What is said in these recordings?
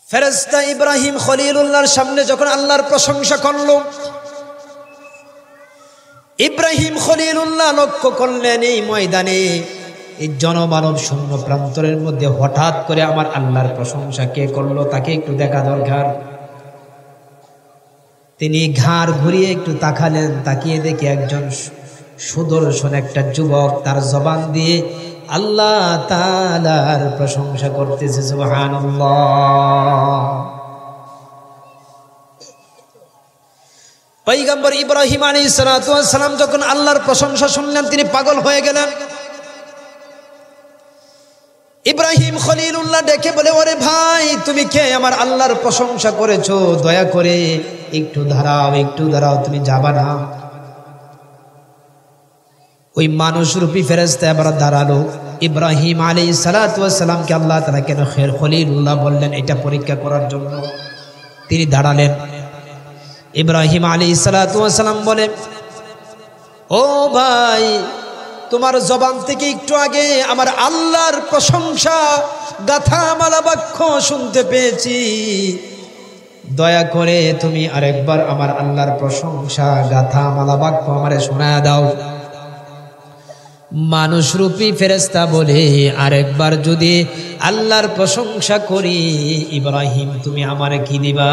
ফেরেশতা ইব্রাহিম খলিলুল্লাহর সামনে যখন আল্লাহর প্রশংসা করল, ইব্রাহিম খলিলুল্লাহ লক্ষ্য করলেন এই ময়দানে, এই জনমানব শূন্য প্রান্তরের মধ্যে হঠাৎ করে আমার আল্লাহর প্রশংসা কে করলো তাকে একটু দেখা দরকার। তিনি ঘাড় ঘুরিয়ে একটু তাকালেন, তাকিয়ে দেখে একজন সুদর্শন একটা যুবক তার জবান দিয়ে আল্লাহ তাআলার প্রশংসা করতেছে। সুবহানাল্লাহ। পয়গম্বর ইব্রাহিম আলাইহিস সালাতু ওয়াস সালাম যখন আল্লাহর প্রশংসা শুনলেন তিনি পাগল হয়ে গেলেন। ইব্রাহিম খলিলুল্লাহ ডেকে বলে, ওরে ভাই তুমি কে আমার আল্লাহর প্রশংসা করেছো, দয়া করে একটু দাঁড়াও, তুমি যাবা না। ওই মানুষরূপী ফেরেশতা এবার দাঁড়ালো। ইব্রাহিম আলাইহিস সালাতু ওয়াস সালামকে আল্লাহ তাআলা কেন খলিলুল্লাহ বললেন এটা পরীক্ষা করার জন্য। তিনি দাঁড়ালেন। ইব্রাহিম আলাইহিস সালাতু ওয়াস সালাম বলে, ও ভাই তোমার জবান থেকে একটু আগে আমার আল্লাহর প্রশংসা গাথামালা বাক্য শুনতে পেয়েছি, দয়া করে তুমি আরেকবার আমার আল্লাহর প্রশংসা গাথামালা বাক্য আমারে শোনায়া দাও। মানুষরূপী ফেরেশতা বলে, আরেকবার যদি আল্লাহর প্রশংসা করি ইব্রাহিম তুমি আমারে কি দিবা?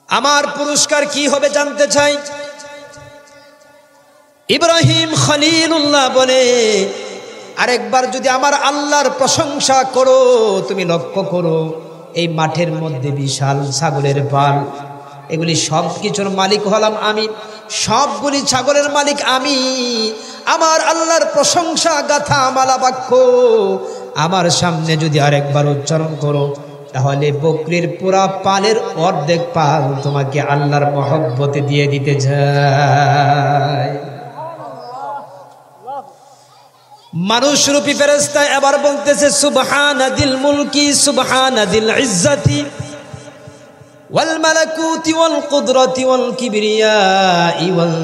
আমার পুরস্কার কি হবে জানতে চাই। ইব্রাহিম খলিলুল্লাহ বলে, আরেকবার যদি আমার আল্লাহর প্রশংসা করো, তুমি লক্ষ্য করো এই মাঠের মধ্যে বিশাল ছাগলের পাল, এগুলি সব কিছুর মালিক হলাম আমি, সবগুলি ছাগলের মালিক আমি। আমার আল্লাহর প্রশংসা গাথা মালা বাক্য আমার সামনে যদি আরেকবার উচ্চারণ করো, তাহলে বকরির পুরা পালের অর্ধেক পাল তোমাকে আল্লাহর মহব্বতে দিয়ে দিতে যায়। মানুষরূপী ফেরেশতা এবার বলতেছে, সুবহানাদিল মুলকি সুবহানাদিল ইজ্জতি ওয়াল মালাকুতি ওয়াল কুদরতি ওয়াল কিবরিয়াই ওয়াল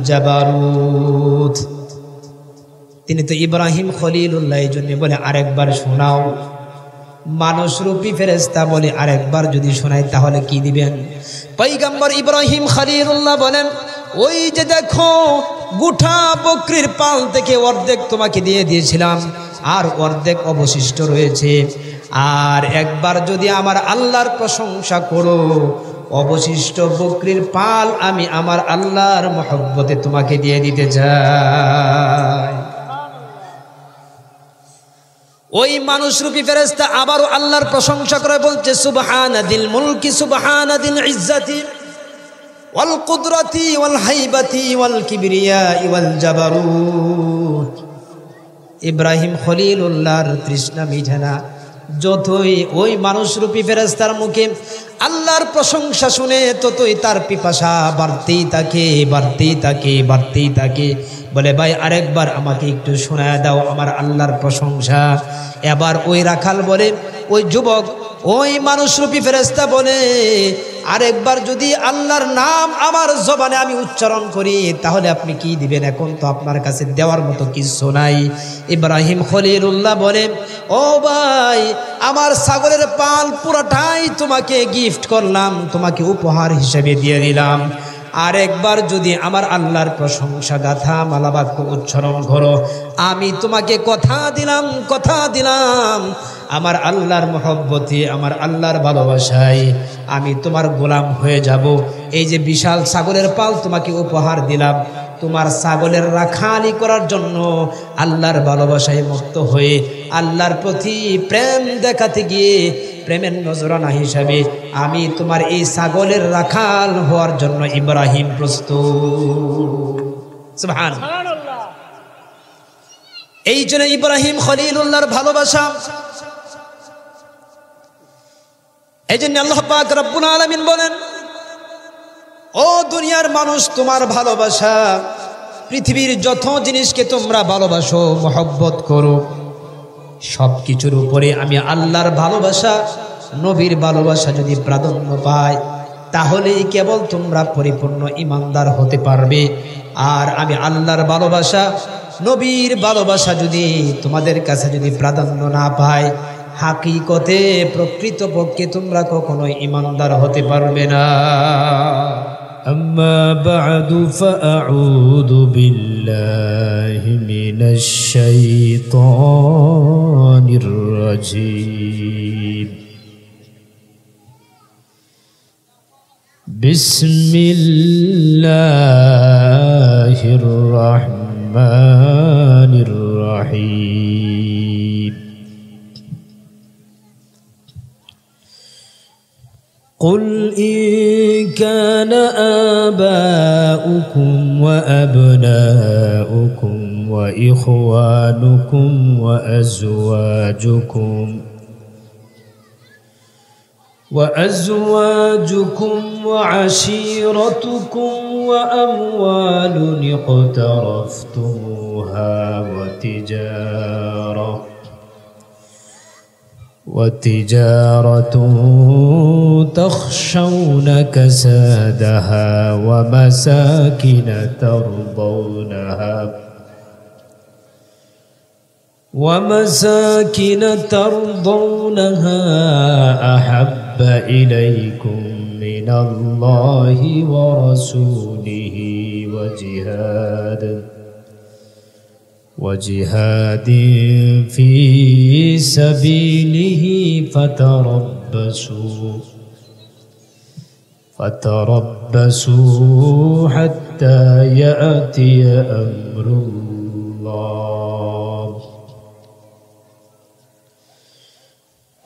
জাবারুত। তিনি তো ইব্রাহিম খলিলুল্লাহ এই জন্য বলে আরেকবার শোনাও। মানুষরূপী ফেরেশতা বলে, আরেকবার যদি শোনাই তাহলে কি দিবেন? পয়গম্বর ইব্রাহিম খলিলুল্লাহ বলেন, ওই যে দেখো গোটা বকরির পাল থেকে অর্ধেক তোমাকে দিয়ে দিয়েছিলাম, আর অর্ধেক অবশিষ্ট রয়েছে, আর একবার যদি আমার আল্লাহর প্রশংসা করো, অবশিষ্ট বকরির পাল আমি আমার আল্লাহর মহব্বতে তোমাকে দিয়ে দিতে চাই। ওই মানুষরূপী ফেরেশতা আবারও আল্লাহর প্রশংসা করে বলছে, সুবহানাদিল মুলকি সুবহানাদিল ইজ্জতি ওয়াল কুদরতি ওয়াল হাইবাতি ওয়াল কিবরিয়াই ওয়াল জাবারুত। ইব্রাহিম খলিলুল্লাহর তৃষ্ণা মিটে না, যতই ওই মানুষরূপী ফেরেশতার মুখে আল্লাহর প্রশংসা শুনে ততই তার পিপাসা বাড়তেই থাকে। বলে, ভাই আরেকবার আমাকে একটু শোনায় দাও আমার আল্লাহর প্রশংসা। এবার ওই রাখাল বলে, ওই যুবক ওই মানুষরূপী ফেরেশতা বলে, আরেকবার যদি আল্লাহর নাম আমার জবানে আমি উচ্চারণ করি তাহলে আপনি কি দিবেন? এখন তো আপনার কাছে দেওয়ার মতো কিছু নাই। ইব্রাহিম খলিলুল্লাহ বলে, ও ভাই আমার ছাগলের পাল পুরোটাই তোমাকে গিফট করলাম, তোমাকে উপহার হিসেবে দিয়ে দিলাম। আরেকবার যদি আমার আল্লাহর প্রশংসা গাথা মালা বাক্য উচ্চারণ করো, আমি তোমাকে কথা দিলাম আমার আল্লাহর মহব্বতে আমার আল্লাহর ভালোবাসায় আমি তোমার গোলাম হয়ে যাব। এই যে বিশাল ছাগলের পাল তোমাকে উপহার দিলাম, তোমার ছাগলের রাখালি করার জন্য আল্লাহর ভালোবাসায় মুক্ত হয়ে আল্লাহর প্রতি প্রেম দেখাতে গিয়ে প্রেমের নজরানা হিসাবে আমি তোমার এই ছাগলের রাখাল হওয়ার জন্য ইব্রাহিম প্রস্তুত। সুবহানাল্লাহ। এই জন্য ইব্রাহিম খলিলুল্লাহর ভালোবাসা, এই জন্য আল্লাহ পাক রব্বুল আলামিন বলেন, ও দুনিয়ার মানুষ তোমার ভালোবাসা পৃথিবীর যত জিনিসকে তোমরা ভালোবাসো মহব্বত করো, সব কিছুর উপরে আমি আল্লাহর ভালোবাসা নবীর ভালোবাসা যদি প্রাধান্য পায় তাহলেই কেবল তোমরা পরিপূর্ণ ঈমানদার হতে পারবে। আর আমি আল্লাহর ভালোবাসা নবীর ভালোবাসা যদি তোমাদের কাছে যদি প্রাধান্য না পায়, হাকিকতে প্রকৃতপক্ষে তোমরা কখনোই ঈমানদার হতে পারবে না। أما بعد فأعوذ بالله من الشيطان الرجيم. بسم الله الرحمن الرحيم. قل إن كان آباؤكم وأبناؤكم وإخوانكم وأزواجكم وعشيرتكم وأموال اقترفتموها وتجارة تخشون كسادها ومساكن ترضونها أحب إليكم من الله ورسوله وجهاد في سبيله فتربصوا حتى يأتي أمر الله.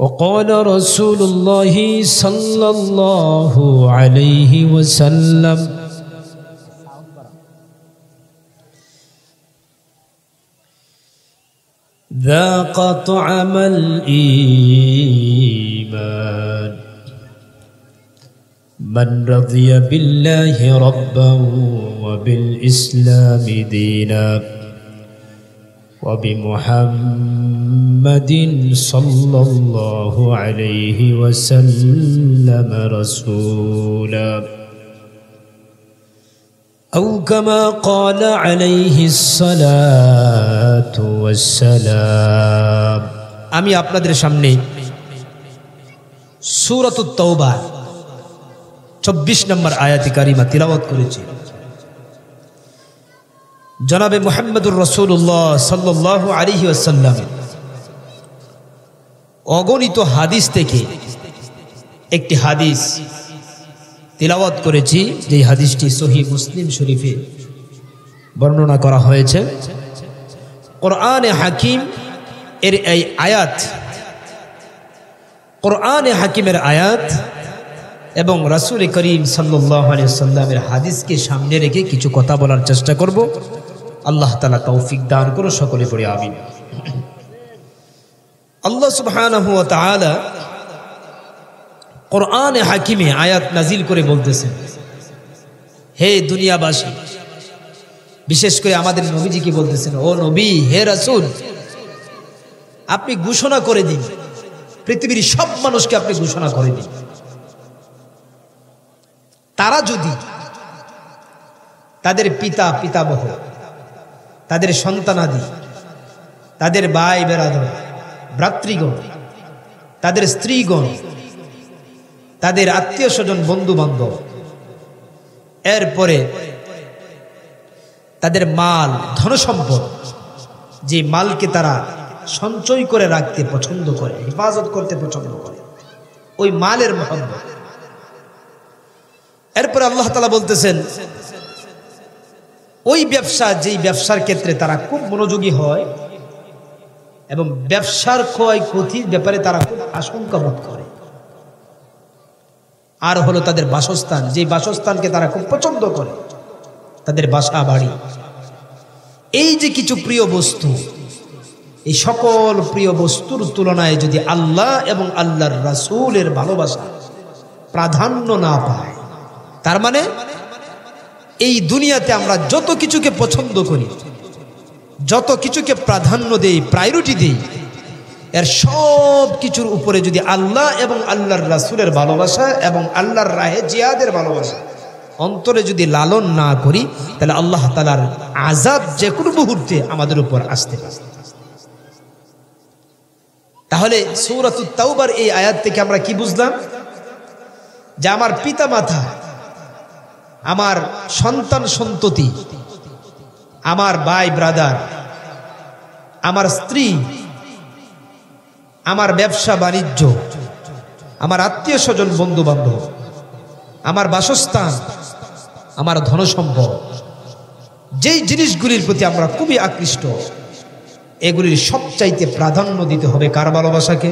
وقال رسول الله صلى الله عليه وسلم: ذاق طعم الإيمان من رضي بالله ربا وبالإسلام دينا وبمحمد صلى الله عليه وسلم رسولا أو كما قال عليه الصلاة والسلام. আমি আপনাদের সামনে সূরাতুত তাওবা 24 নম্বর আয়াতে কারিমা তিলাওয়াত করেছি। জনাবে মুহাম্মদুর রাসূলুল্লাহ সাল্লাল্লাহু আলাইহি ওয়াসাল্লাম অগণিত হাদিস থেকে একটি হাদিস তিলাওয়াত করেছি, যে হাদিসটি সহিহ মুসলিম শরীফে বর্ণনা করা হয়েছে। কোরআনে হাকিম এর এই আয়াত, কোরআনে হাকিমের আয়াত এবং রাসূল করিম সাল্লাল্লাহু আলাইহি ওয়াসাল্লামের হাদিসকে সামনে রেখে কিছু কথা বলার চেষ্টা করব। আল্লাহ তাআলা তৌফিক দান করুন, সকলে পড়ে আমিন। আল্লাহ সুবহানাহু ওয়া তাআলা কোরআনে হাকিমে আয়াত নাজিল করে বলতেছেন, হে দুনিয়াবাসী, বিশেষ করে আমাদের নবীজিকে বলতেছেন, ও নবী, হে রাসূল, আপনি ঘোষণা করে দিন, পৃথিবীর সব মানুষকে আপনি ঘোষণা করে দিন, তারা যদি তাদের পিতামহ, তাদের সন্তানাদি, তাদের ভাই বেরাদর, ভ্রাতৃগণ, তাদের স্ত্রীগণ, তাদের আত্মীয় স্বজন, বন্ধু বান্ধব, এরপরে তাদের মাল, ধনসম্পদ, যে মালকে তারা সঞ্চয় করে রাখতে পছন্দ করে, হেফাজত করতে পছন্দ করে, ওই মালের মহব্বত। এরপরে আল্লাহ তাআলা বলতেছেন, ওই ব্যবসা, যেই ব্যবসার ক্ষেত্রে তারা খুব মনোযোগী হয় এবং ব্যবসার ক্ষয়ক্ষতির ব্যাপারে তারা খুব আশঙ্কা বোধ করে। আর হলো তাদের বাসস্থান, যে বাসস্থানকে তারা খুব পছন্দ করে, তাদের বাসা বাড়ি। এই যে কিছু প্রিয় বস্তু, এই সকল প্রিয় বস্তুর তুলনায় যদি আল্লাহ এবং আল্লাহর রাসূলের ভালোবাসা প্রাধান্য না পায়, তার মানে এই দুনিয়াতে আমরা যত কিছুকে পছন্দ করি, যত কিছুকে প্রাধান্য দেই, প্রায়োরিটি দেই, এর সব কিছুর উপরে যদি আল্লাহ এবং আল্লাহর রাসূলের ভালোবাসা এবং আল্লাহর রাহে জিহাদের ভালোবাসা অন্তরে যদি লালন না করি তাহলে আল্লাহ তাআলার আযাব যে কোনো মুহূর্তে আমাদের উপর আসতে পারে। তাহলে সূরাতুত তাওবার এই আয়াত থেকে আমরা কি বুঝলাম? যে আমার পিতামাতা, আমার সন্তান সন্ততি, আমার ভাই ব্রাদার, আমার স্ত্রী, আমার ব্যবসা বাণিজ্য, আমার আত্মীয় স্বজন বন্ধু বান্ধব, আমার বাসস্থান, আমার ধনসম্পদ, যেই জিনিসগুলির প্রতি আমরা খুবই আকৃষ্ট, এগুলির সবচাইতে প্রাধান্য দিতে হবে কার ভালোবাসাকে?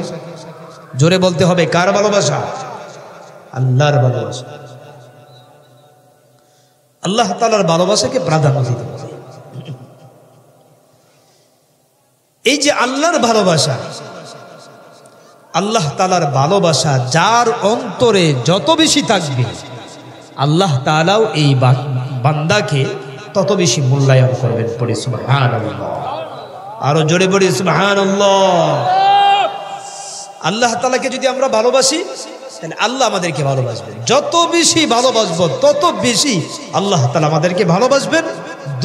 জোরে বলতে হবে, কার ভালোবাসা? আল্লাহর ভালোবাসা। আল্লাহ তাআলার ভালোবাসাকে প্রাধান্য দিতে হবে। এই যে আল্লাহর ভালোবাসা, আল্লাহ তাআলার ভালোবাসা যার অন্তরে যত বেশি থাকবে, আল্লাহ তাআলাও এই বান্দাকে তত বেশি মূল্যায়ন করবেন। পড়ি সুবহানাল্লাহ, আরো জোরে পড়ি সুবহানাল্লাহ। আল্লাহ তাআলাকে যদি আমরা ভালোবাসি তাহলে আল্লাহ আমাদেরকে ভালোবাসবেন। যত বেশি ভালোবাসবো তত বেশি আল্লাহ তাআলা আমাদেরকে ভালোবাসবেন।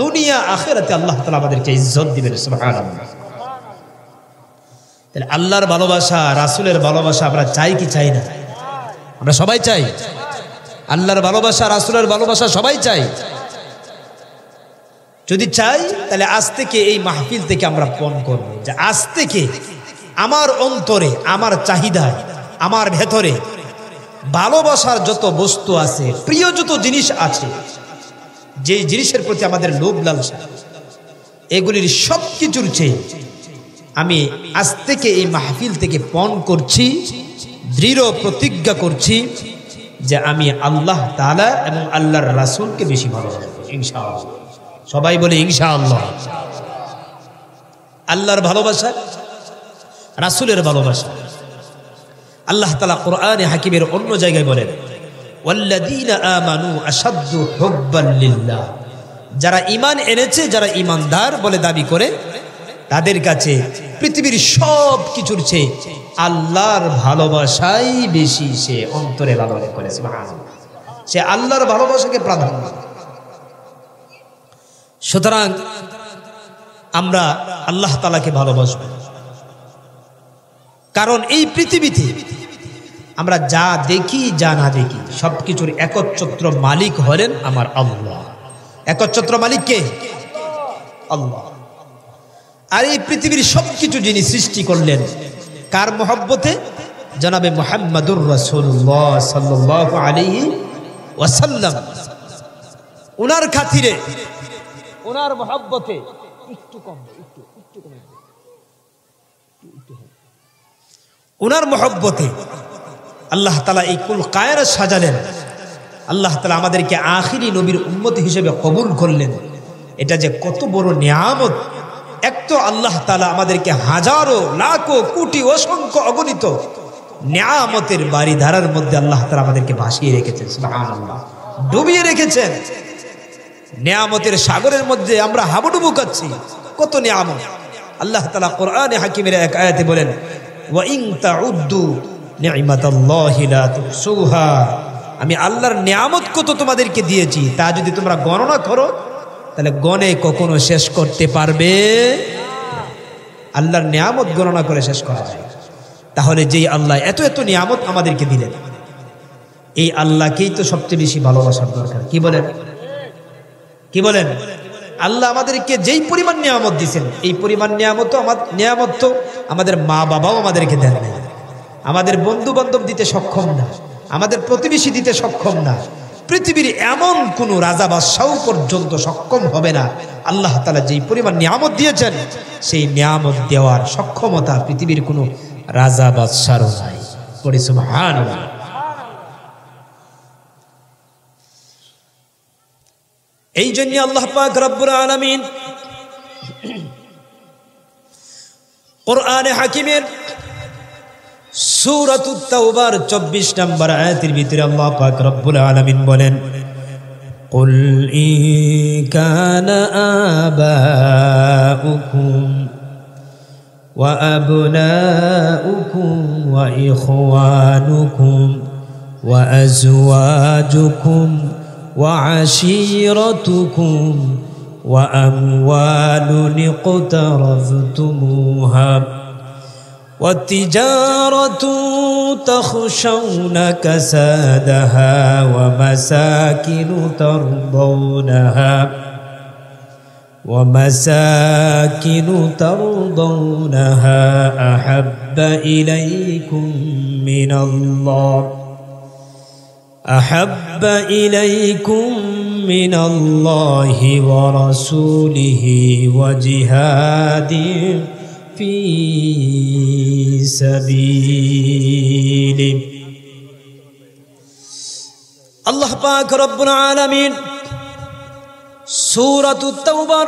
দুনিয়া আখিরাতে আল্লাহ তাআলা আমাদেরকে ইজ্জত দিবেন। সুবহানাল্লাহ। তাহলে আল্লাহর ভালোবাসা, রাসূলের ভালোবাসা আমরা চাই কি চাই না? আমরা সবাই চাই। আল্লাহর ভালোবাসা, রাসূলের ভালোবাসা সবাই চাই। যদি চাই তাহলে আজ থেকে এই মাহফিল থেকে আমরা পণ করব যে আজ থেকে আমার অন্তরে, আমার চাহিদায়, আমার ভেতরে ভালোবাসার যত বস্তু আছে, প্রিয় যত জিনিস আছে, যে জিনিসের প্রতি আমাদের লোভ লালসা, এগুলির সব কিছুর চেয়ে আমি আজ থেকে এই মাহফিল থেকে পণ করছি, দৃঢ় প্রতিজ্ঞা করছি যে আমি আল্লাহ তাআলা এবং আল্লাহর রাসূলকে বেশি ভালোবাসবো ইনশাআল্লাহ। সবাই বলে ইনশাআল্লাহ। আল্লাহর ভালোবাসা, রাসূলের ভালোবাসা। আল্লাহ তাআলা কোরআনে হাকিমের অন্য জায়গায় বলেন, ওয়াল্লাযীনা আমানু আশাদ্দু হুব্বান লিল্লাহ। যারা ঈমান এনেছে, যারা ঈমানদার বলে দাবি করে, তাদের কাছে পৃথিবীর সব কিছুর চেয়ে আল্লাহর ভালোবাসাই বেশি সে অন্তরে লালন করে। সুবহানাল্লাহ। সে আল্লাহর ভালোবাসাকে প্রাধান্য। সুতরাং আমরা আল্লাহ তাআলাকে ভালোবাসব, কারণ এই পৃথিবীতে আমরা যা দেখি যা না দেখি সবকিছুর একচ্ছত্র মালিক হলেন আমার আল্লাহ। একচ্ছত্র মালিক কে? আল্লাহ। আর এই পৃথিবীর সবকিছু যিনি সৃষ্টি করলেন কার মহব্বতে? জনাবে মুহাম্মাদুর রাসূলুল্লাহ সাল্লাল্লাহু আলাইহি ওয়াসাল্লাম। ওনার খাতিরে, ওনার মহব্বতে। একটু কম, একটু কম। ওনার মহব্বতে আল্লাহ তাআলা এই কুল কায়নাত সাজালেন। আল্লাহ তাআলা আমাদেরকে আখিরি নবীর উম্মত হিসেবে কবুল করলেন। এটা যে কত বড় নিয়ামত! এক তো আল্লাহ তাআলা আমাদেরকে হাজারো, লাখো, কোটি, অসংখ্য, অগণিত নিয়ামতের বাড়িধারার মধ্যে আল্লাহ তাআলা আমাদেরকে ভাসিয়ে রেখেছেন। সুবহানাল্লাহ। ডুবিয়ে রেখেছেন। নিয়ামতের সাগরের মধ্যে আমরা হাবুডুবু খাচ্ছি। কত নিয়ামত! আল্লাহ তাআলা কোরআনে হাকিমের এক আয়াতে বলেন, ওয়া ইন তাউদ্দু নি'মাতাল্লাহি লা তুহসুহা। আমি আল্লাহর নিয়ামত কত তোমাদেরকে দিয়েছি, তা যদি তোমরা গণনা করো তাহলে গণে কখনো শেষ করতে পারবে? আল্লাহর নিয়ামত গণনা করে শেষ করা যায়। তাহলে যেই আল্লাহ এত এত নিয়ামত আমাদেরকে দিলেন, এই আল্লাহকেই তো সবচেয়ে বেশি ভালোবাসার দরকার। কি বলেন? কি বলেন? আল্লাহ আমাদেরকে যেই পরিমাণ নিয়ামত দিয়েছেন, এই পরিমাণ নিয়ামত তো আমাদের মা বাবাও আমাদেরকে দেন না, আমাদের বন্ধু বান্ধব দিতে সক্ষম না, আমাদের প্রতিবেশী দিতে সক্ষম না, পৃথিবীর এমন কোন রাজা বাদশাহ পর্যন্ত সক্ষম হবে না। আল্লাহ তাআলা যেই পরিমাণ নিয়ামত দিয়েছেন, সেই নিয়ামত দেওয়ার সক্ষমতা পৃথিবীর কোনো রাজা বাদশারও নাই। পড়ি সুবহানাল্লাহ। এই জন্য আল্লাহ পাক রব্বুল আলামিন কোরআনে হাকিমের সূরাতুত তাওবার 24 নম্বর আয়াতের ভিতরে আল্লাহ পাক রব্বুল আলামিন বলেন, কুল ইন কানা আবাউকুম ওয়া আবনাউকুম ওয়া ইখওয়ানুকুম ওয়া আজওয়াজুকুম وعشيرتكم وأموال اقترفتموها وتجارة تخشون كسادها ومساكن ترضونها أحب إليكم من الله ورسوله وجهاد في سبيله আল্লাহ পাক রব্বুল আলামিন সূরাতুত তাওবার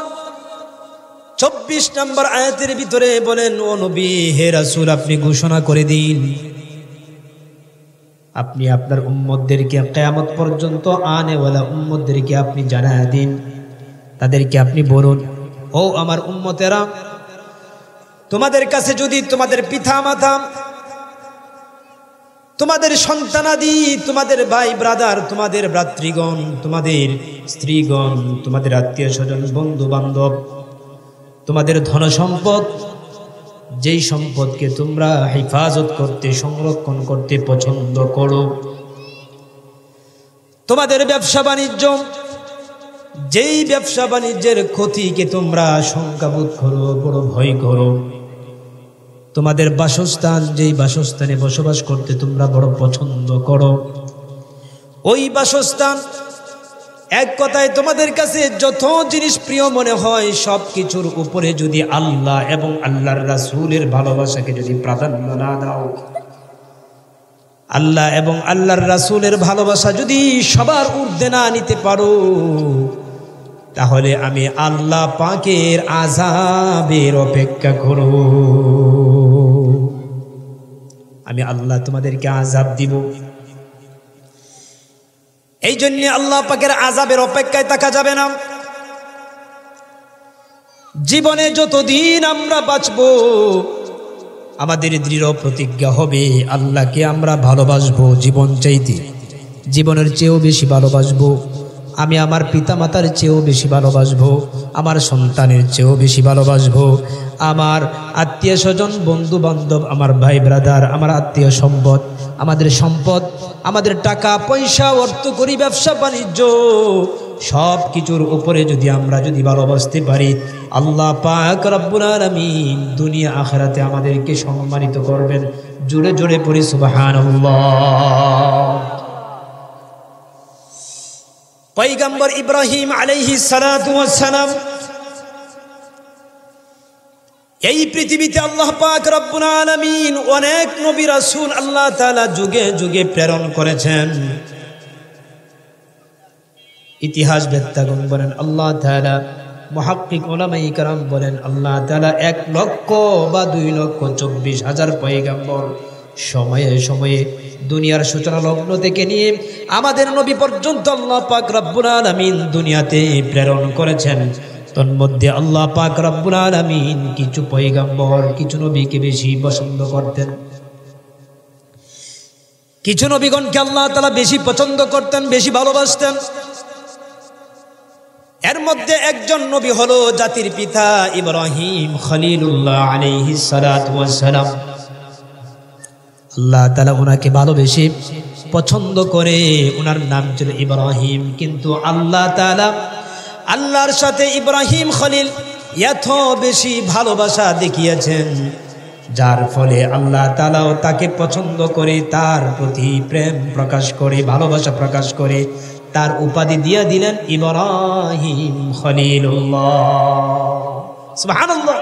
24 নম্বর আয়াতের ভিতরে বলেন, ও নবী, হে রাসূল, আপনি ঘোষণা করে দিন, আপনি আপনার উম্মতদেরকে কিয়ামত পর্যন্ত আনেওয়ালা উম্মতদেরকে আপনি জানায় দিন, তাদেরকে আপনি বলুন, ও আমার উম্মতেরা, তোমাদের কাছে যদি তোমাদের পিতামাতা, তোমাদের সন্তানাদি, তোমাদের ভাই ব্রাদার, তোমাদের ভ্রাতৃগণ, তোমাদের স্ত্রীগণ, তোমাদের আত্মীয় স্বজন, বন্ধু বান্ধব, তোমাদের ধন সম্পদ, যেই সম্পদকে তোমরা হেফাজত করতে, সংরক্ষণ করতে পছন্দ করো, তোমাদের ব্যবসা বাণিজ্য, যেই ব্যবসা বাণিজ্যের ক্ষতিকে তোমরা শঙ্কাবোধ করো, বড় ভয় করো, তোমাদের বাসস্থান, যেই বাসস্থানে বসবাস করতে তোমরা বড় পছন্দ করো, ওই বাসস্থান, এক কথায় তোমাদের কাছে যত জিনিস প্রিয় মনে হয়, সব কিছুর উপরে যদি আল্লাহ এবং আল্লাহর রাসূলের ভালোবাসাকে যদি প্রাধান্য না দাও, আল্লাহ এবং আল্লাহর রাসূলের ভালোবাসা যদি সবার ঊর্ধ্বে না নিতে পারো, তাহলে আমি আল্লাহ পাকের আযাবের অপেক্ষা করো। আমি আল্লাহ তোমাদেরকে আযাব দিব। এই জন্য আল্লাহ পাকের আযাবের অপেক্ষায় থাকা যাবে না। জীবনে যতদিন আমরা বাঁচব, আমাদের দৃঢ় প্রতিজ্ঞা হবে আল্লাহকে আমরা ভালোবাসবো, জীবন চাইতে জীবনের চেয়েও বেশি ভালোবাসবো। আমি আমার পিতামাতার চেয়েও বেশি ভালোবাসবো, আমার সন্তানের চেয়েও বেশি ভালোবাসবো, আমার আত্মীয় স্বজন, বন্ধু বান্ধব, আমার ভাই ব্রাদার, আমার আত্মীয় সম্পদ, আমাদের সম্পদ, আমাদের টাকা পয়সা, অর্থ করি, ব্যবসা বাণিজ্য, সব কিছুর উপরে যদি আমরা ভালোবাসতে পারি, আল্লাহ পাক রব্বুল আলামিন দুনিয়া আখিরাতে আমাদেরকে সম্মানিত করবেন। জোরে জোরে পড়ি সুবহানাল্লাহ। পয়গম্বর ইব্রাহিম আলাইহিস সালাতু ওয়াস সালাম, এই পৃথিবীতে আল্লাহ পাক রব্বুল আলামিন অনেক নবী রাসূল আল্লাহ তাআলা যুগে যুগে প্রেরণ করেছেন। ইতিহাস বেত্তাগণ বলেন আল্লাহ তাআলা, মুহাক্কিক উলামায়ে কেরাম বলেন আল্লাহ তাআলা 1 লক্ষ বা 2,24,000 পয়গম্বর সময়ে সময়ে দুনিয়ার সূচনা লগ্ন থেকে নিয়ে আমাদের নবী পর্যন্ত আল্লাহ পাক রব্বুল আলামিন দুনিয়াতে প্রেরণ করেছেন। তন্মধ্যে আল্লাহ পাক রব্বুল আলামিন কিছু পয়গম্বর, কিছু নবীকে বেশি পছন্দ করতেন, কিছু নবীগণকে আল্লাহ তাআলা বেশি পছন্দ করতেন, বেশি ভালোবাসতেন। এর মধ্যে একজন নবী হলো জাতির পিতা ইব্রাহিম খলিলুল্লাহ আলাইহিস সালাতু ওয়াস সালাম। আল্লাহ তাআলা ওনাকে ভালোবেসে পছন্দ করে, ওনার নাম ছিল ইব্রাহিম। কিন্তু আল্লাহ তাআলা আল্লাহর সাথে ইব্রাহিম খলিল এত বেশি ভালোবাসা দেখিয়েছেন, যার ফলে আল্লাহ তাআলাও তাকে পছন্দ করে, তার প্রতি প্রেম প্রকাশ করে, ভালোবাসা প্রকাশ করে তার উপাধি দিয়ে দিলেন ইব্রাহিম খলিলুল্লাহ। সুবহানাল্লাহ।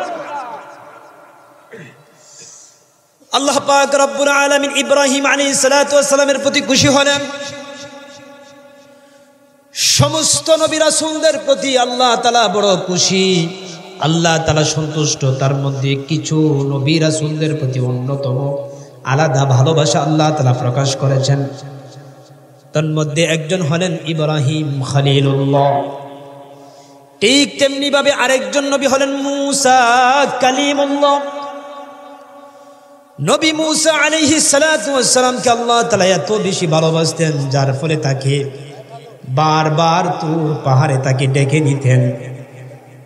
আল্লাহ পাক রব্বুল আলামিন ইব্রাহিম আলাইহিস সালাতু ওয়াস সালামের প্রতি খুশি হলেন। সমস্ত নবী রাসূলদের প্রতি আল্লাহ তাআলা বড় খুশি, আল্লাহ তাআলা সন্তুষ্ট। তার মধ্যে কিছু নবী রাসূলদের প্রতি অন্যতম আলাদা ভালোবাসা আল্লাহ তাআলা প্রকাশ করেছেন। তার মধ্যে একজন হলেন ইব্রাহিম খলিলুল্লাহ। ঠিক তেমনি ভাবে আরেকজন নবী হলেন মূসা কালিমুল্লাহ। নবী মূসা আলাইহিস সালাতু ওয়াস সালামকে আল্লাহ তাআলা এত বেশি ভালোবাসতেন, যার ফলে তাকে বারবার তুর পাহাড়ে তাকে ডেকে দিতেন।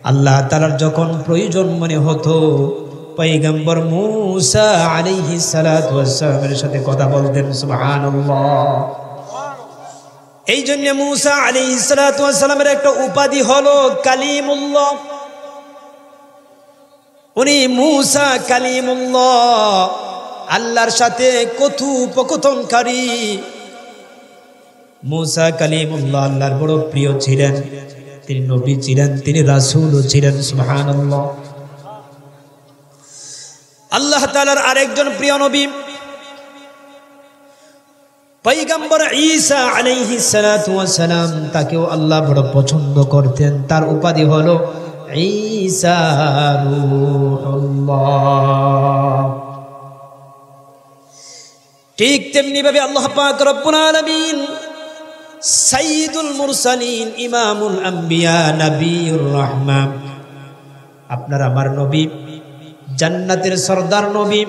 আল্লাহ তাআলার যখন প্রয়োজন মনে হতো পয়গম্বর মূসা আলাইহিস সালাতু ওয়াস সালামের সাথে কথা বলতেন। সুবহানাল্লাহ। এই জন্য মূসা আলাইহিস সালাতু ওয়াস সালামের একটা উপাধি হলো কালিমুল্লাহ। উনি মূসা কালিমুল্লাহ, আল্লাহর সাথে কথোপকথনকারী। মূসা কালিমুল্লাহ আল্লাহর বড় প্রিয় ছিলেন, তিনি নবী ছিলেন, তিনি রাসূলও ছিলেন। সুবহানাল্লাহ। আল্লাহ তাআলার আরেকজন প্রিয় নবী পয়গম্বর ঈসা আলাইহিস সালাতু ওয়াস সালাম, তাকেও আল্লাহ বড় পছন্দ করতেন। তার উপাধি হলো ঈসা রূহুল্লাহ। ঠিক তেমনি ভাবে আল্লাহ পাক রব্বুল আলামিন সাইয়্যিদুল মুরসালিন, ইমামুল আম্বিয়া, নবিয়ুর রাহমা, আপনার আমার নবী, জান্নাতের সরদার নবী,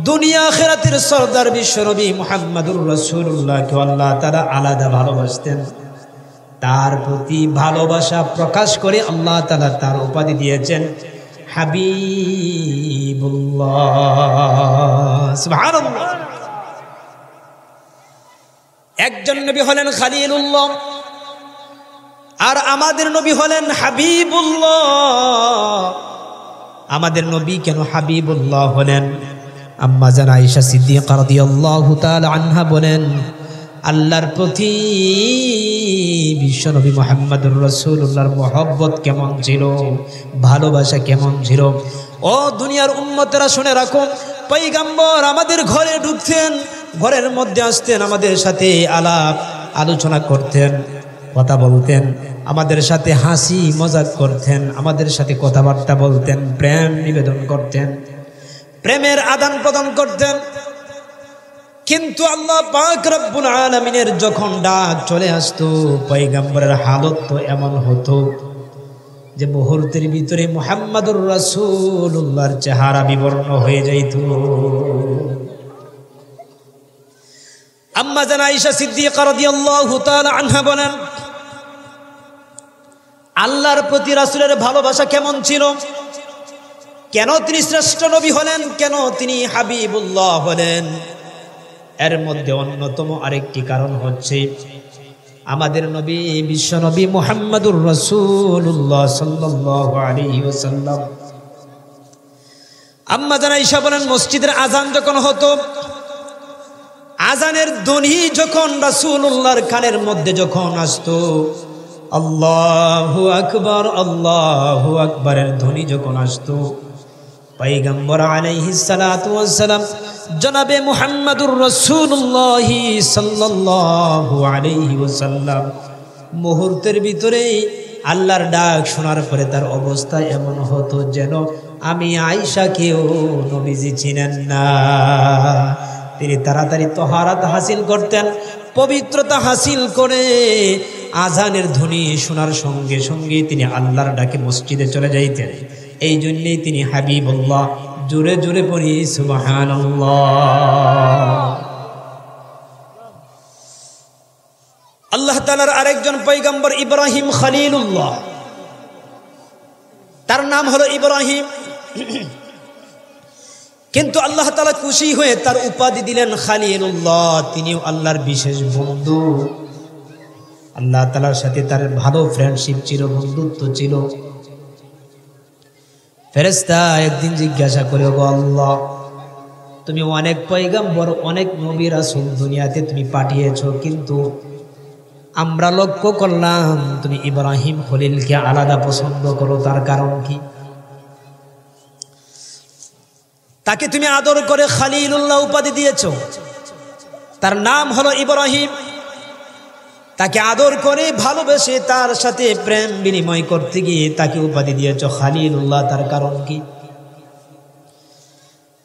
দুনিয়া আখিরাতের সরদার বিশ্ব নবী মুহাম্মদুর রাসূলুল্লাহকে আল্লাহ তাআলা আলাদা ভালোবাসতেন। তার প্রতি ভালোবাসা প্রকাশ করে আল্লাহ তাআলা তার উপাধি দিয়েছেন হাবিবুল্লাহ। সুবহানাল্লাহ। একজন নবী হলেন খলিলুল্লাহ, আর আমাদের নবী হলেন হাবিবুল্লাহ। আমাদের নবী কেন হাবিবুল্লাহ হলেন? আম্মা জান আয়েশা সিদ্দিকা রাদিয়াল্লাহু তাআলা আনহা বলেন, আল্লাহর প্রতি বিশ্বনবী মুহাম্মদুর রাসূলুল্লাহর মহব্বত কেমন ছিল, ভালোবাসা কেমন ছিল। ও দুনিয়ার উম্মতেরা শুনে রাখো, পয়গম্বর আমাদের ঘরে ঢুকতেন, ঘরের মধ্যে আসতেন, আমাদের সাথে আলাপ আলোচনা করতেন, কথা বলতেন, আমাদের সাথে হাসি মজাক করতেন, আমাদের সাথে কথাবার্তা বলতেন, প্রেম নিবেদন করতেন, প্রেমের আদান প্রদান করতেন। কিন্তু আল্লাহ পাক রব্বুল আলামিনের যখন ডাক চলে আসতো, পয়গম্বরের হালত তো এমন হতো যে মুহূর্তের ভিতরে মুহাম্মদুর রাসূলুল্লাহর চেহারা বিবর্ণ হয়ে যাইত। আম্মা জান আয়েশা সিদ্দিকা রাদিয়াল্লাহু তাআলা আনহা বলেন, আল্লাহর প্রতি রাসূলের ভালোবাসা কেমন ছিল, কেন তিনি শ্রেষ্ঠ নবী হলেন, কেন তিনি হাবিবুল্লাহ হলেন, এর মধ্যে অন্যতম আরেকটি কারণ হচ্ছে আমাদের নবী বিশ্ব নবী মুহাম্মদুর রাসূলুল্লাহ সাল্লাল্লাহু আলাইহি ওয়াসাল্লাম। আম্মা জান আয়েশা বলেন, মসজিদের আজান যখন হতো, আজানের ধ্বনি যখন রাসূলুল্লাহর কানের মধ্যে যখন আসতো, আল্লাহু আকবার, আল্লাহু আকবারের ধ্বনি যখন আসতো, পয়গম্বর আলাইহিস সালাতু ওয়াস সালাম জনাবে মুহাম্মদুর রাসূলুল্লাহ সাল্লাল্লাহু আলাইহি ওয়াসাল্লাম মুহূর্তের ভিতরে আল্লাহর ডাক শোনার পরে তার অবস্থা এমন হতো যেন আমি আয়েশাকেও নবীজি চিনেন না। তিনি তাড়াতাড়ি তহারাত হাসিল করতেন, পবিত্রতা হাসিল করে আজানের ধ্বনি শোনার সঙ্গে সঙ্গে তিনি আল্লাহর ডাকে মসজিদে চলে যাইতেন। এই জন্যই তিনি হাবিবুল্লাহ। জোরে জোরে পড়ি সুবহানাল্লাহ। আল্লাহ তাআলার আরেকজন পয়গম্বর ইব্রাহিম খলিলুল্লাহ, তার নাম হলো ইব্রাহিম। কিন্তু আল্লাহ তাআলা খুশি হয়ে তার উপাধি দিলেন খলিলুল্লাহ। তিনিও আল্লাহর বিশেষ বন্ধু। আল্লাহ তাআলার সাথে তার ভালো ফ্রেন্ডশিপ ছিল, বন্ধুত্ব ছিল। ফেরেশতা একদিন জিজ্ঞাসা করে, গো আল্লাহ, তুমি অনেক পয়গম্বর, অনেক নবী রাসূল দুনিয়াতে তুমি পাঠিয়েছো, কিন্তু আমরা লক্ষ্য করলাম তুমি ইব্রাহিম খলিলকে আলাদা পছন্দ করো, তার কারণ কি? তাকে তুমি আদর করে খলিলুল্লাহ উপাধি দিয়েছো, তার নাম হলো ইব্রাহিম। তাকে আদর করে ভালোবেসে তার সাথে প্রেম বিনিময় করতে গিয়ে তাকে উপাধি দিয়েছো খলিলুল্লাহ, তার কারণ কি?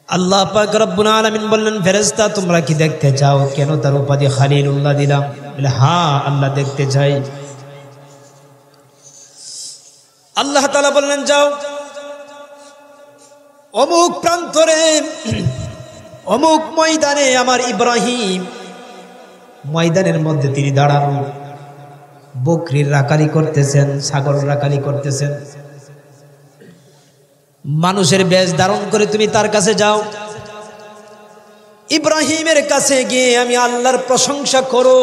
আল্লাহ পাক রব্বুল আলামিন বললেন, ফেরেশতা তোমরা কি দেখতে চাও কেন তার উপাধি খলিলুল্লাহ দিলাম? বলে, হ্যাঁ আল্লাহ দেখতে চাই। আল্লাহ তাআলা বললেন, যাও অমুক প্রান্তরে অমুক ময়দানে আমার ইব্রাহিম, ময়দানের মধ্যে তিনি দাঁড়ানো, বকরির রাখালি করতেছেন, ছাগল রাখালি করতেছেন। মানুষের বেশ ধারণ করে তুমি তার কাছে যাও, ইব্রাহিমের কাছে গিয়ে আমি আল্লাহর প্রশংসা করো,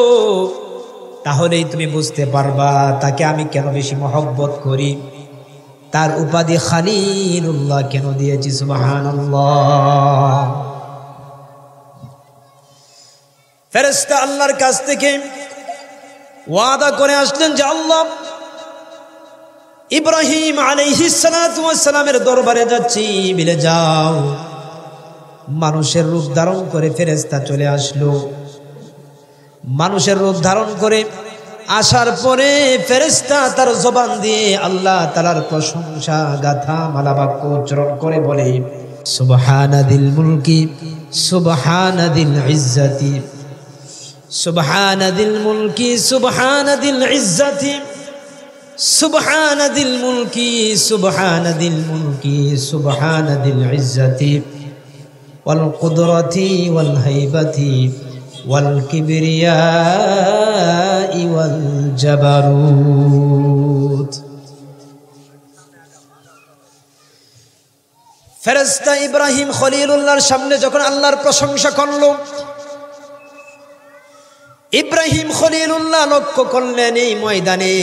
তাহলেই তুমি বুঝতে পারবা তাকে আমি কেন বেশি মহব্বত করি, তার উপাধি খলিলুল্লাহ কেন দিয়েছি। সুবহানাল্লাহ। ফেরেশতা আল্লাহর কাছ থেকে ওয়াদা করে আসলেন যে আল্লাহ, ইব্রাহিম আলাইহিস সালাতু ওয়াস সালামের দরবারে যাচ্ছি, বলে যাও। মানুষের রূপ ধারণ করে ফেরেশতা চলে আসলো। মানুষের রূপ ধারণ করে আসার পরে ফেরেশতা তার জবান দিয়ে আল্লাহ তাআলার প্রশংসা গাথা মালা বাক্য উচ্চারণ করে বলে, সুবহানাদিল মুলকি সুবহানাদিল ইজ্জতি, সুবহানাদিল মুলকি সুবহানাদিল ইজ্জতি, সুবহানাদিল মুলকি সুবহানাদিল মুলকি সুবহানাদিল ইজ্জতি ওয়াল কুদরতি ওয়াল হাইবাতি ওয়াল কিবরিয়াই ওয়াল জাবারুত। ফেরেশতা ইব্রাহিম খলিলুল্লাহর সামনে যখন আল্লাহর প্রশংসা করল, ইব্রাহিম খলিলুল্লাহ লক্ষ্য করলেন এই ময়দানে,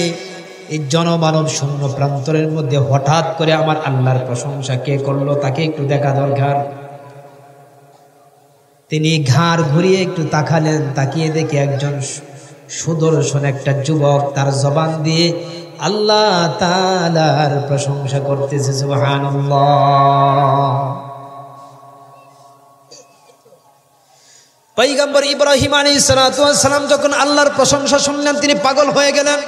এই জনমানব শূন্য প্রান্তরের মধ্যে হঠাৎ করে আমার আল্লাহর প্রশংসা কে করলো তাকে একটু দেখা দরকার। তিনি ঘাড় ঘুরিয়ে একটু তাকালেন, তাকিয়ে দেখে একজন সুদর্শন একটা যুবক তার জবান দিয়ে আল্লাহ তাআলার প্রশংসা করতেছে। সুবহানাল্লাহ। পয়গম্বর ইব্রাহিম আলাইহিস সালাতু ওয়াস সালাম যখন আল্লাহর প্রশংসা শুনলেন তিনি পাগল হয়ে গেলেন।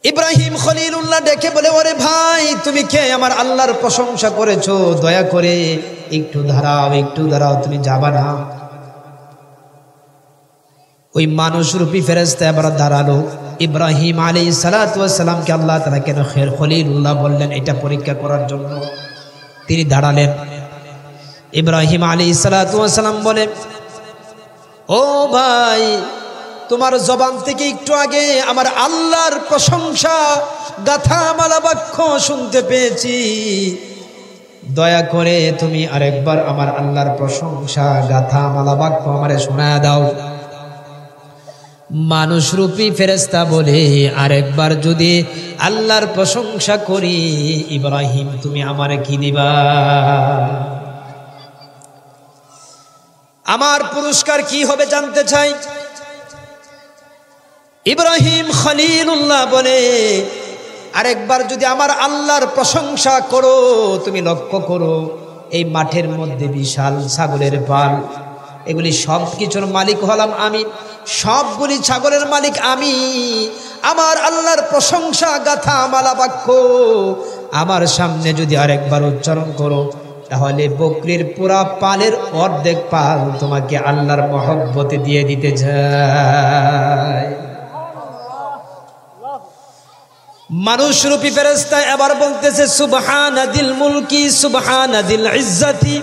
ইব্রাহিম খলিলুল্লাহ ডেকে বলে, ওরে ভাই তুমি কে আমার আল্লাহর প্রশংসা করেছো, দয়া করে একটু দাঁড়াও, একটু দাঁড়াও, তুমি যাবা না। ওই মানুষরূপী ফেরেশতা এবার দাঁড়ালো। ইব্রাহিম আলাইহিস সালাতু ওয়াস সালামকে আল্লাহ তাআলা কেন খলিলুল্লাহ বললেন এটা পরীক্ষা করার জন্য। তিনি দাঁড়ালেন। ইব্রাহিম আলাইহিস সালাতু ওয়াস সালাম বলে, ও ভাই তোমার জবান থেকে একটু আগে আমার আল্লাহর প্রশংসা গাথা মালা বাক্য শুনতে পেয়েছি, দয়া করে তুমি আরেকবার আমার আল্লাহর প্রশংসা গাথা মালা বাক্য আমারে শোনায় দাও। মানুষরূপী ফেরেশতা বলে, আরেকবার যদি আল্লাহর প্রশংসা করি ইব্রাহিম তুমি আমারে কি দিবা? আমার পুরস্কার কি হবে জানতে চাই। ইব্রাহিম খলিলুল্লাহ বলে, আরেকবার যদি আমার আল্লাহর প্রশংসা করো, তুমি লক্ষ্য করো এই মাঠের মধ্যে বিশাল ছাগলের পাল, এগুলি সব কিছুর মালিক হলাম আমি, সবগুলি ছাগলের মালিক আমি। আমার আল্লাহর প্রশংসা গাথা মালা বাক্য আমার সামনে যদি আরেকবার উচ্চারণ করো, তাহলে বকরির পুরা পালের অর্ধেক পাল তোমাকে আল্লাহর মহব্বতে দিয়ে দিতে চাই। মানুষরূপী ফেরেশতা এবার বলতেছে, সুবহানাদিল মুলকি সুবহানাদিল ইজ্জতি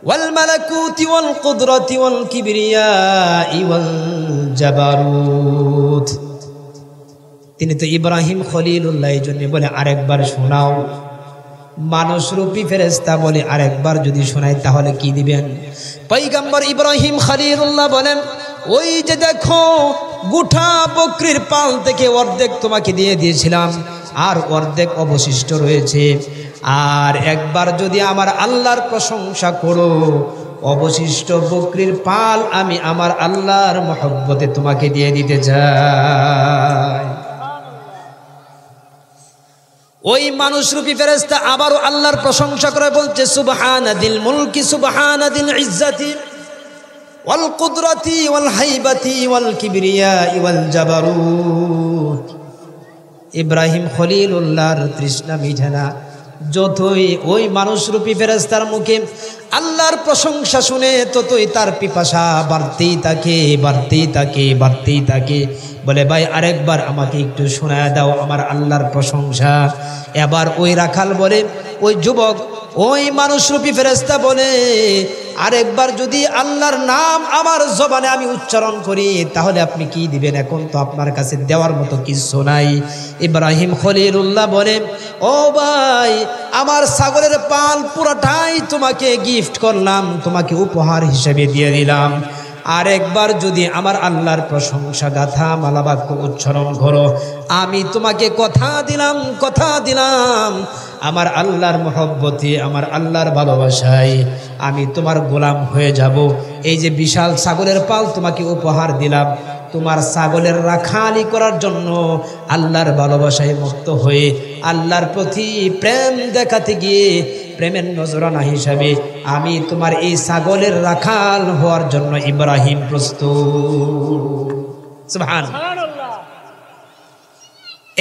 ওয়াল মালাকুতি ওয়াল কুদরতি ওয়াল কিবরিয়াই ওয়াল জাবারুত। তিনি তো ইব্রাহিম খলিলুল্লাহ, এই জন্য বলে আরেকবার শোনাও। মানুষরূপী ফেরেশতা বলে, আরেকবার যদি শোনাই তাহলে কি দিবেন? পয়গম্বর ইব্রাহিম খলিলুল্লাহ বলেন, ওই যে দেখো গোটা বকরির পাল থেকে অর্ধেক তোমাকে দিয়ে দিয়েছিলাম, আর অর্ধেক অবশিষ্ট রয়েছে, আর একবার যদি আমার আল্লাহর প্রশংসা করো, অবশিষ্ট বকরির পাল আমি আমার আল্লাহর মহব্বতে তোমাকে দিয়ে দিতে চাই। ওই মানুষরূপী ফেরেশতা আবারও আল্লাহর প্রশংসা করে বলছে, সুবহানাদিল মুলকি সুবহানাদিল ইজ্জতি ওয়াল কুদরতি ওয়াল হাইবাতি ওয়াল কিবরিয়াই ওয়াল জাবারুত। ইব্রাহিম খলিলুল্লাহর তৃষ্ণা মিটে না, যতই ওই মানুষরূপী ফেরেশতার মুখে আল্লাহর প্রশংসা শুনে ততই তার পিপাসা বাড়তেই থাকে, বাড়তেই থাকে, বাড়তেই থাকে। বলে, ভাই আরেকবার আমাকে একটু শোনায় দাও আমার আল্লাহর প্রশংসা। এবার ওই রাখাল বলে, ওই যুবক, ওই মানুষরূপী ফেরেশতা বলে, আরেকবার যদি আল্লাহর নাম আমার জবানে আমি উচ্চারণ করি তাহলে আপনি কি দিবেন? এখন তো আপনার কাছে দেওয়ার মতো কিছু নাই। ইব্রাহিম খলিলুল্লাহ বলে, ও ভাই, আমার ছাগলের পাল পুরোটাই তোমাকে গিফট করলাম, তোমাকে উপহার হিসেবে দিয়ে দিলাম। আরেকবার যদি আমার আল্লাহর প্রশংসা গাথা মালাবাক্য উচ্চারণ করো, আমি তোমাকে কথা দিলাম আমার আল্লাহর মহব্বতে, আমার আল্লাহর ভালোবাসায় আমি তোমার গোলাম হয়ে যাব। এই যে বিশাল ছাগলের পাল তোমাকে উপহার দিলাম, তোমার ছাগলের রাখালি করার জন্য আল্লাহর ভালোবাসায় মুক্ত হয়ে আল্লাহর প্রতি প্রেম দেখাতে গিয়ে প্রেমের নজরানা হিসাবে আমি তোমার এই ছাগলের রাখাল হওয়ার জন্য ইব্রাহিম প্রস্তুত। সুবহানাল্লাহ।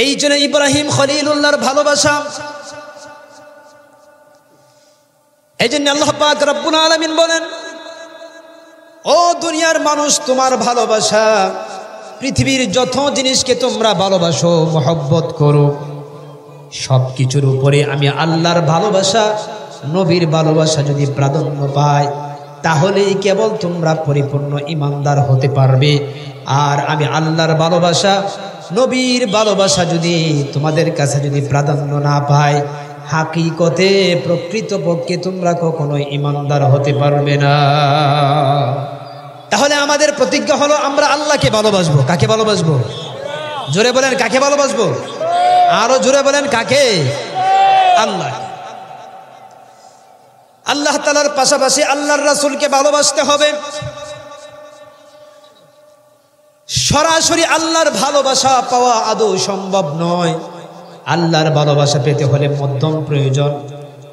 এই জন্য ইব্রাহিম খলিলুল্লাহর ভালোবাসা, এই জন্য আল্লাহ পাক রব্বুল আলামিন বলেন, ও দুনিয়ার মানুষ, তোমার ভালোবাসা পৃথিবীর যত জিনিসকে তোমরা ভালোবাসো, মহব্বত করো, সব কিছুর উপরে আমি আল্লাহর ভালোবাসা, নবীর ভালোবাসা যদি প্রাধান্য পায় তাহলেই কেবল তোমরা পরিপূর্ণ ঈমানদার হতে পারবে। আর আমি আল্লাহর ভালোবাসা, নবীর ভালোবাসা যদি তোমাদের কাছে যদি প্রাধান্য না পায়, হাকিকতে প্রকৃতপক্ষে তোমরা কখনো ঈমানদার হতে পারবে না। তাহলে আমাদের প্রতিজ্ঞা হলো আমরা আল্লাহকে ভালোবাসবো। কাকে ভালোবাসবো? জোরে বলেন, কাকে ভালোবাসবো? আরো জোরে বলেন, কাকে? আল্লাহ। আল্লাহ তাআলার পাশাপাশি আল্লাহর রাসূলকে ভালোবাসতে হবে। সরাসরি আল্লাহর ভালোবাসা পাওয়া আদৌ সম্ভব নয়। আল্লাহর ভালোবাসা পেতে হলে মধ্যম প্রয়োজন,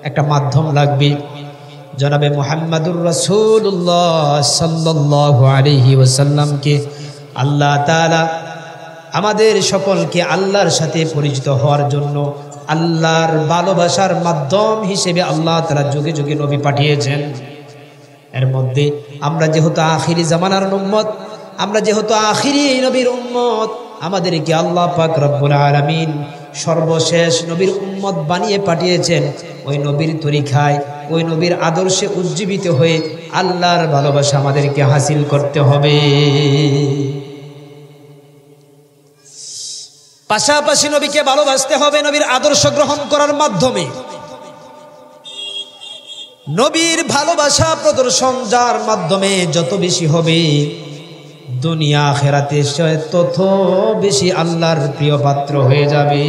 একটা মাধ্যম লাগবে। জনাবে মুহাম্মাদুর রাসূলুল্লাহ সাল্লাল্লাহু আলাইহি ওয়াসাল্লামকে আল্লাহ তাআলা আমাদের সকলকে আল্লাহর সাথে পরিচিত হওয়ার জন্য আল্লাহর ভালোবাসার মাধ্যম হিসেবে আল্লাহ তাআলা যুগে যুগে নবী পাঠিয়েছেন। এর মধ্যে আমরা যেহেতু আখিরি জামানার উম্মত, আমরা যেহেতু আখিরি নবীর উম্মত, আমাদেরকে আল্লাহ পাক রব্বুল আলামিন সর্বশেষ নবীর উম্মত বানিয়ে পাঠিয়েছেন। ওই নবীর তরিকায়, ওই নবীর আদর্শে উজ্জীবিত হয়ে আল্লাহর ভালোবাসা আমাদেরকে হাসিল করতে হবে। পাশাপাশি নবীকে ভালোবাসতে হবে নবীর আদর্শ গ্রহণ করার মাধ্যমে। নবীর ভালোবাসা প্রদর্শন যার মাধ্যমে যত বেশি হবে, দুনিয়া আখিরাতে সে তত বেশি আল্লাহর প্রিয় পাত্র হয়ে যাবে।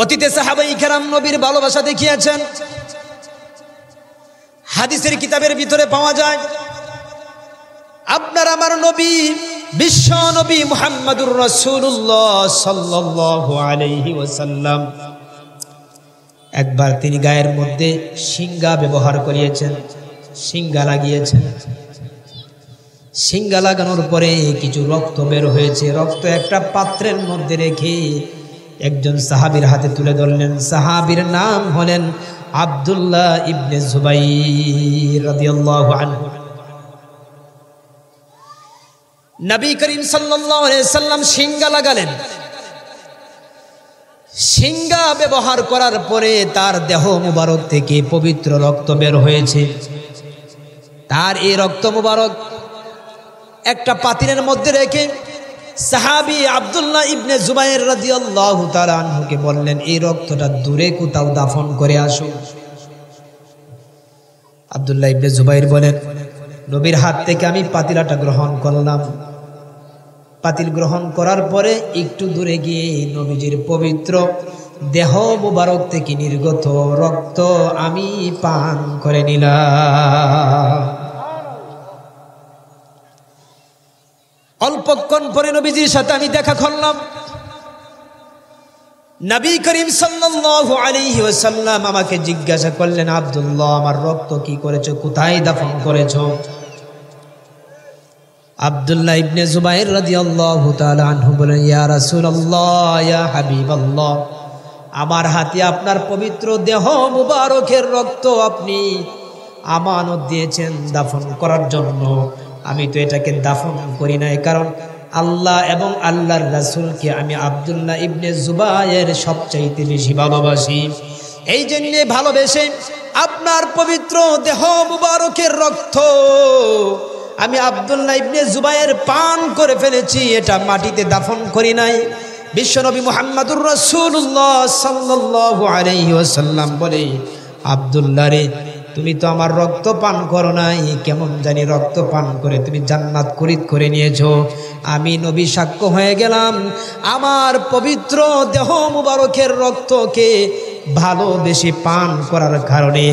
অতীতে সাহাবায়ে কেরাম নবীর ভালোবাসা দেখিয়েছেন। হাদিসের কিতাবের ভিতরে পাওয়া যায়, আপনার আমার নবী, বিশ্ব নবী মুহাম্মাদুর রাসূলুল্লাহ সাল্লাল্লাহু আলাইহি ওয়াসাল্লাম একবার তিনি গায়ের মধ্যে শিঙ্গা ব্যবহার করিয়েছেন, শিঙ্গা লাগিয়েছেন। শিঙ্গা লাগানোর পরে কিছু রক্ত বের হয়েছে। রক্ত একটা পাত্রের মধ্যে রেখে একজন সাহাবীর হাতে তুলে ধরলেন। সাহাবীর নাম হলেন আব্দুল্লাহ ইবনে জুবাইর রাদিয়াল্লাহু আনহু। নবী করিম সাল্লাল্লাহু আলাইহি সাল্লাম শিঙ্গা লাগালেন। শিঙ্গা ব্যবহার করার পরে তার দেহ মুবারক থেকে পবিত্র রক্ত বের হয়েছে। তার এই রক্ত মুবারক একটা পাতিলের মধ্যে রেখে সাহাবী আব্দুল্লাহ ইবনে জুবাইর রাদিয়াল্লাহু তাআলা আনহুকে বললেন, এই রক্তটা দূরে কোথাও দাফন করে আসো। আব্দুল্লাহ ইবনে জুবাইর বলেন, নবীর হাত থেকে আমি পাতিলাটা গ্রহণ করলাম। পাতিল গ্রহণ করার পরে একটু দূরে গিয়ে নবীজির পবিত্র দেহ মুবারক থেকে নির্গত রক্ত আমি পান করে নিলাম। অল্পক্ষণ পরে নবীজির সাথে আমি দেখা করলাম। নবী করিম সাল্লাল্লাহু আলাইহি ওয়াসাল্লাম আমাকে জিজ্ঞাসা করলেন, আব্দুল্লাহ, আমার রক্ত কি করেছো, কোথায় দাফন করেছো? আব্দুল্লাহ ইবনে জুবাইর রাদিয়াল্লাহু তাআলা আনহু বলেন, ইয়া রাসূলুল্লাহ, ইয়া হাবিবাল্লাহ, আমার হাতে আপনার পবিত্র দেহ মুবারকের রক্ত আপনি আমানত দিয়েছেন দাফন করার জন্য। আমি তো এটাকে দাফন করি নাই, কারণ আল্লাহ এবং আল্লাহর রাসূলকে আমি আব্দুল্লাহ ইবনে জুবাইর সবচাইতে বেশি ভালোবাসি। এই জন্য ভালোবেসে আপনার পবিত্র দেহ মুবারকের রক্ত আমি আব্দুল্লাহ ইবনে জুবায়ের পান করে ফেলেছি, এটা মাটিতে দাফন করি নাই। বিশ্বনবী মুহাম্মদুর রাসূলুল্লাহ সাল্লাল্লাহু আলাইহি ওয়াসাল্লাম বলে, আব্দুল্লাহ রে, তুমি তো আমার রক্ত পান করো নাই, কেমন জানি রক্ত পান করে তুমি জান্নাত খরিদ করে নিয়েছো। আমি নবী সাক্ষ্য হয়ে গেলাম, আমার পবিত্র দেহ মুবারকের রক্তকে ভালোবেসে পান করার কারণে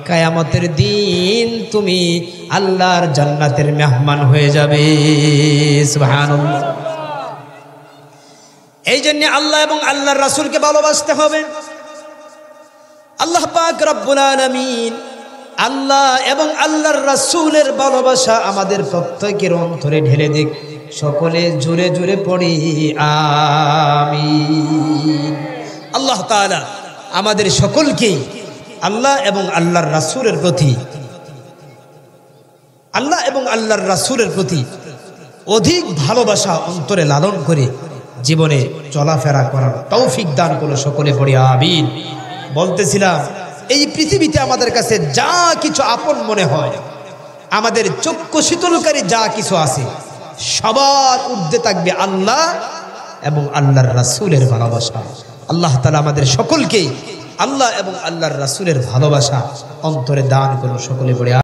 কিয়ামতের দিন তুমি আল্লাহর জান্নাতের মেহমান হয়ে যাবে। সুবহানাল্লাহ। এই জন্য আল্লাহ এবং আল্লাহর রাসূলকে ভালোবাসতে হবে। আল্লাহ পাক রব্বুল আলামিন আল্লাহ এবং আল্লাহর রাসূলের ভালোবাসা আমাদের প্রত্যেকের অন্তরে ঢেলে দিক। সকলে জোরে জোরে পড়ি আমিন। আল্লাহ তাআলা আমাদের সকলকে আল্লাহ এবং আল্লাহর রাসূলের প্রতি অধিক ভালোবাসা অন্তরে লালন করে জীবনে চলাফেরা করার তৌফিক দান করো। সকলে পড়ি আমিন। বলতেছিলাম, এই পৃথিবীতে আমাদের কাছে যা কিছু আপন মনে হয়, আমাদের চক্ষু শীতলকারী যা কিছু আছে, সবার ঊর্ধ্বে থাকবে আল্লাহ এবং আল্লাহর রাসূলের ভালোবাসা। আল্লাহ তাআলা আমাদের সকলকে আল্লাহ এবং আল্লাহর রাসূলের ভালোবাসা অন্তরে দান করুন। সকলে পড়ে